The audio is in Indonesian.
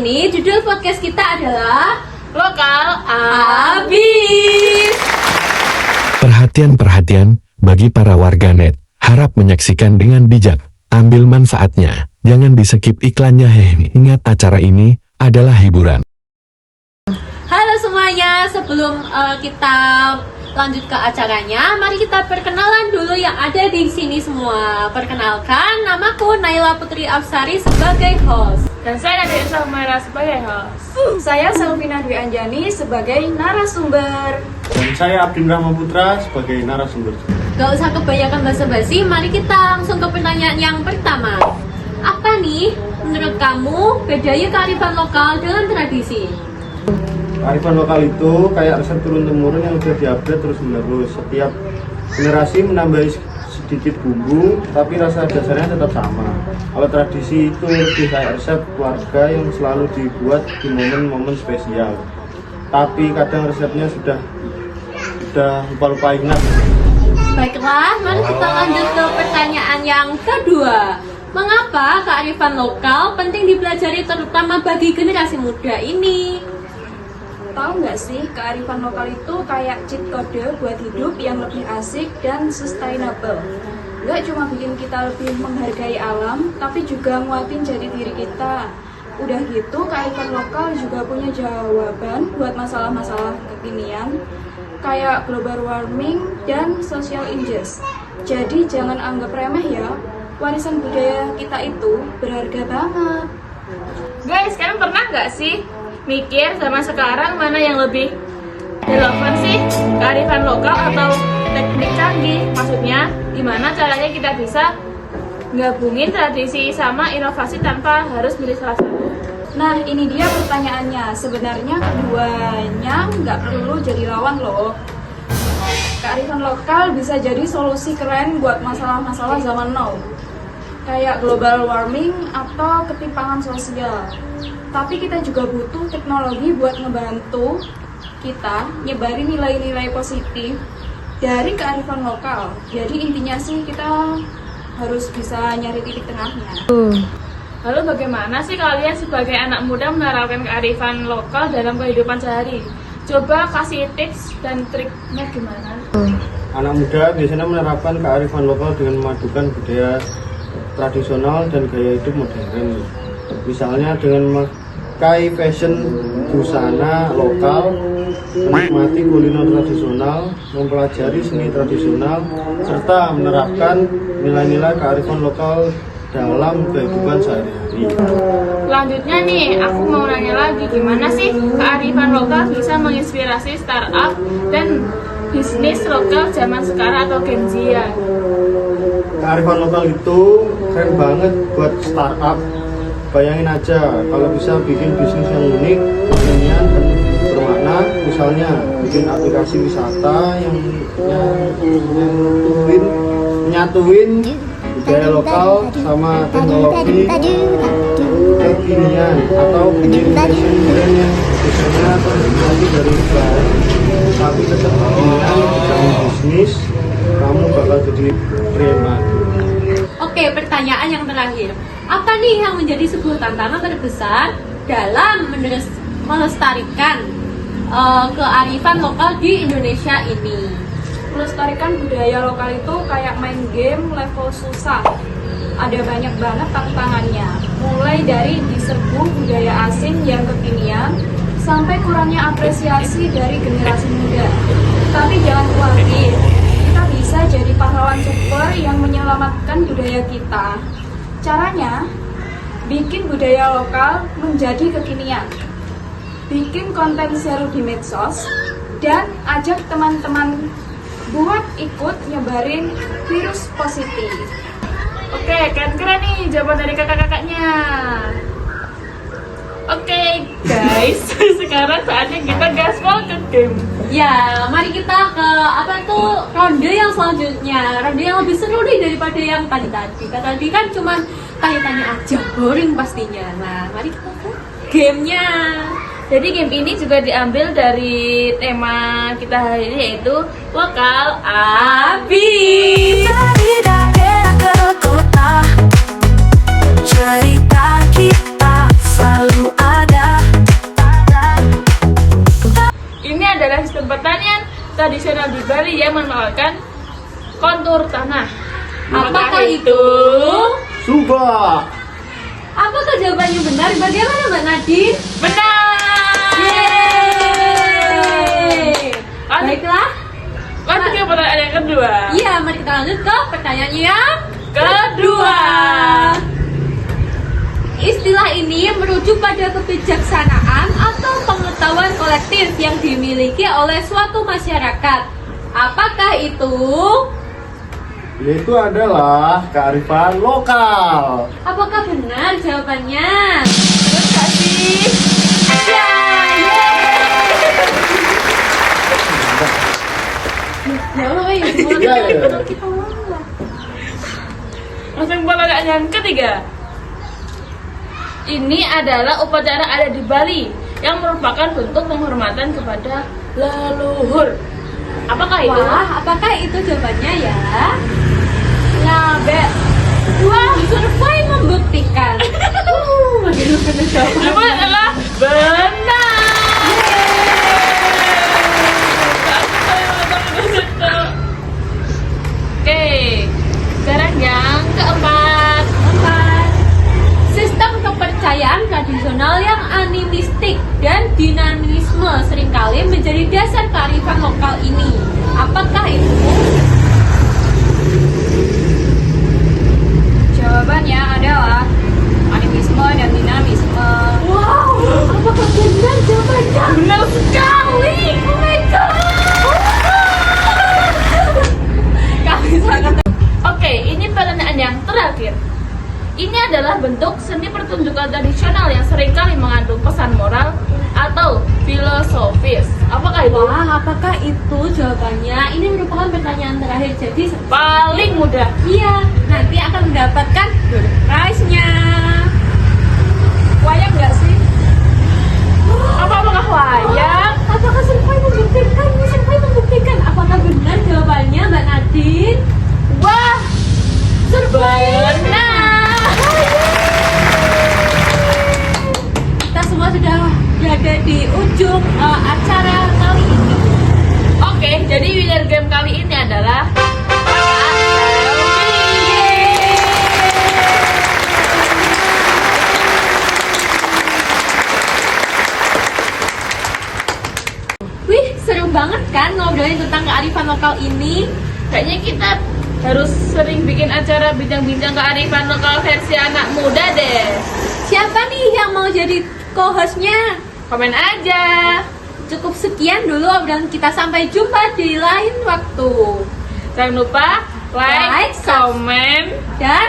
ini judul podcast kita adalah Lokal Abis. Perhatian bagi para warganet, harap menyaksikan dengan bijak, ambil manfaatnya, jangan di skip iklannya ingat acara ini adalah hiburan. Halo semuanya, sebelum kita lanjut ke acaranya, mari kita perkenalan dulu yang ada di sini semua. Perkenalkan, namaku Naila Putri Afsari sebagai host. dan saya Nadia Salmaira sebagai host. Saya Selvina Dwi Anjani sebagai narasumber. Dan saya Abdin Rahma Putra sebagai narasumber. Gak usah kebanyakan basa-basi, mari kita langsung ke pertanyaan yang pertama. Apa nih menurut kamu bedanya kearifan lokal dengan tradisi? Kearifan lokal itu kayak resep turun-temurun yang sudah diupdate terus-menerus. Setiap generasi menambahi sedikit bumbu, tapi rasa dasarnya tetap sama. Kalau tradisi itu lebih kayak resep keluarga yang selalu dibuat di momen-momen spesial. Tapi kadang resepnya sudah lupa-lupa ingat. Baiklah, mari kita lanjut ke pertanyaan yang kedua. Mengapa kearifan lokal penting dipelajari terutama bagi generasi muda ini? Tahu nggak sih, kearifan lokal itu kayak cheat code buat hidup yang lebih asik dan sustainable. Nggak cuma bikin kita lebih menghargai alam, tapi juga nguatin jati diri kita. Udah gitu, kearifan lokal juga punya jawaban buat masalah-masalah kekinian, kayak global warming dan social injustice. Jadi jangan anggap remeh ya, warisan budaya kita itu berharga banget. Guys, kalian pernah nggak sih mikir zaman sekarang mana yang lebih relevan sih, kearifan lokal atau teknik canggih? Maksudnya gimana caranya kita bisa gabungin tradisi sama inovasi tanpa harus milih salah satu? Nah, ini dia pertanyaannya. Sebenarnya keduanya nggak perlu jadi lawan loh. Kearifan lokal bisa jadi solusi keren buat masalah-masalah zaman now, kayak global warming atau ketimpangan sosial. Tapi kita juga butuh teknologi buat ngebantu kita nyebarin nilai-nilai positif dari kearifan lokal. Jadi intinya sih kita harus bisa nyari titik tengahnya. Lalu bagaimana sih kalian sebagai anak muda menerapkan kearifan lokal dalam kehidupan sehari? Coba kasih tips dan triknya gimana? Anak muda biasanya menerapkan kearifan lokal dengan memadukan budaya tradisional dan gaya hidup modern. Misalnya dengan memakai fashion busana lokal, menikmati kuliner tradisional, mempelajari seni tradisional, serta menerapkan nilai-nilai kearifan lokal dalam kehidupan sehari-hari. Selanjutnya nih, aku mau nanya lagi, gimana sih kearifan lokal bisa menginspirasi startup dan bisnis lokal zaman sekarang atau Gen Z ya? Kearifan lokal itu keren banget buat startup. Bayangin aja kalau bisa bikin bisnis yang unik, kekinian dan bermakna. Misalnya bikin aplikasi wisata yang menyatuin budaya lokal sama teknologi kekinian, atau bikin fashion brand yang desainnya terinspirasi dari luar tapi tetap kekinian. Dalam bisnis kamu bakal jadi preman. Oke, pertanyaan yang terakhir. Apa nih yang menjadi sebuah tantangan terbesar dalam melestarikan kearifan lokal di Indonesia ini? Melestarikan budaya lokal itu kayak main game level susah. Ada banyak banget tantangannya, mulai dari diserbu budaya asing yang kekinian sampai kurangnya apresiasi dari generasi muda. Tapi jangan khawatir, kita bisa jadi pahlawan super yang menyelamatkan budaya kita. Caranya, bikin budaya lokal menjadi kekinian, bikin konten seru di medsos, dan ajak teman-teman buat ikut nyebarin virus positif. Oke, keren nih jawaban dari kakak-kakaknya. Oke, guys, sekarang saatnya kita gaspol ke game. Ya, mari kita ke ronde yang selanjutnya. Ronde yang lebih seru nih daripada yang tadi. Tadi kan cuma tanya-tanya aja, boring pastinya. Nah, mari kita ke gamenya. Jadi game ini juga diambil dari tema kita hari ini, yaitu lokal Abis. Dari daerah ke kota, cerita kita selalu ada itu Subak. Apakah jawabannya benar? Bagaimana Mbak Nadine? benar. Yeay. Baiklah. Lanjut ke pertanyaan yang kedua. Iya, mari kita lanjut ke pertanyaan yang Kedua. Istilah ini merujuk pada kebijaksanaan atau pengetahuan kolektif yang dimiliki oleh suatu masyarakat. Apakah itu? Yaitu adalah kearifan lokal. Apakah benar jawabannya? Terus gak sih? Ya, ya Allah, ya semua Iya, iya. kita lama. Langsung ke pertanyaan yang ketiga. Ini adalah upacara adat di Bali yang merupakan bentuk penghormatan kepada leluhur. Apakah itu? Wah, apakah itu jawabannya ya? Ngabe. Wah, survei membuktikan. Bagaimana jawabannya? Jawabannya adalah benar. Oke, sekarang yang keempat. Sistem kepercayaan tradisional yang animistik dan dinamisme seringkali menjadi dasar kearifan lokal ini. Apakah itu? Jawabannya adalah animisme dan dinamisme. Wow, apakah benar jawabannya? Benar sekali. Oh my god. Kami sangat Oke, ini pertanyaan yang terakhir. Ini adalah bentuk seni pertunjukan tradisional yang seringkali mengandung pesan moral atau filosofis. Apakah itu? Wah, apakah itu jawabannya? Ini merupakan pertanyaan terakhir, jadi Paling mudah. iya, nanti akan mendapatkan door prize-nya. Wayang nggak sih? Apakah wayang? Apakah survei membuktikan? Survei membuktikan. Apakah benar jawabannya, Mbak Nadine? Wah, benar. Kita semua sudah berada di ujung acara kali ini. Oke, jadi winner game kali ini adalah Kakak Selvi. Wih, seru banget kan ngobrolin tentang kearifan lokal ini. Kayaknya kita harus sering bikin acara bincang-bincang kearifan lokal versi anak muda deh. Siapa nih yang mau jadi co-hostnya? Komen aja. Cukup sekian dulu obrolan kita, sampai jumpa di lain waktu. Jangan lupa like, Like, comment, Dan